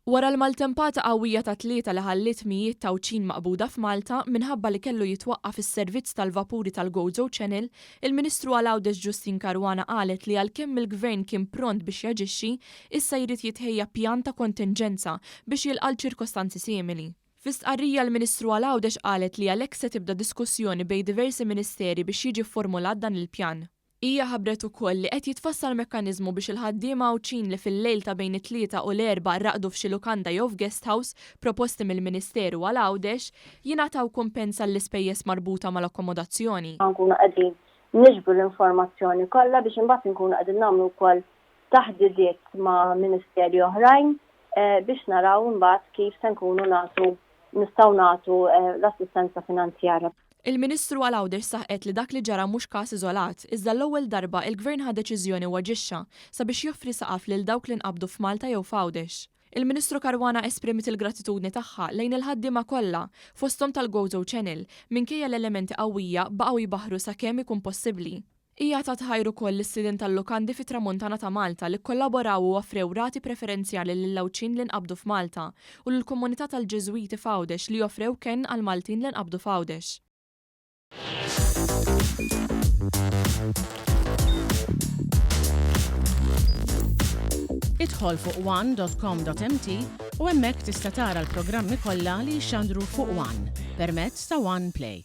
Wara l-maltempata qawwija ta' 3 li ħallit mijiet ta' għawdxin maqbuda f'Malta minħabba li kellu jitwaqqaf is-servizz tal-vapuri tal-Gozo Channel, il-Ministru Għawdex Justyne Caruana qalet li għalkemm il-Gvern kien pront biex jaġixxi, issa jrid jitħejja pjan ta' kontinġenza biex jilqa' ċirkostanzi simili. Fi stqarrija l-Ministru Għawdex qalet li għalhekk se tibda diskussjoni bejn diversi ministeri biex jiġi formulat dan il-pjan. Hija ħabbret ukoll li qed jitfassal mekkaniżmu biex il-ħaddiema għawdxin li fil-lejl ta' bejn it-3 u l-4 raqdu f'xi lukanda jew f'guest house proposti mill-Ministeru għal Għawdex jingħataw kumpensa l-ispejjeż marbuta mal-akkomodazzjoni. Nkunu qegħdin niġbru l-informazzjoni kollha biex imbagħad inkunu qegħdin nagħmlu wkoll taħdidiet ma' ministeri oħrajn biex naraw imbagħad kif se nkunu nistgħu nagħtu l-assistenza finanzjarja. Il-Ministru Għawdex saħqet li dak li ġara mhux każ iżolat, iżda l-ewwel darba il-Gvern ħa deċiżjoni u aġixxa sabiex joffri saqaf lil dawk li nqabdu f'Malta jew f'Għawdex. Il-Ministru Caruana esprimit il-gratitudni tagħha lejn il-ħaddiema kollha fosthom tal-Gozo Channel minkejja l-elementi qawwija baqgħu jibaħru sakemm ikun possibbli. Hija ta' tħajru koll l-istudent tal-lukandi fit-tramuntana ta' Malta li kollaboraw u offrew rati preferenzjali lill-għawdxin li nqabdu f'Malta u lill-komunità tal-Ġeżwiti f'Għawdex li joffrew kenn għall-Maltin li nqabdu f'Għawdex. Idħol fuq one.com.mt u hemmhekk tista' tara l-programmi kollha li jxandru fuq One permezz ta' One Play.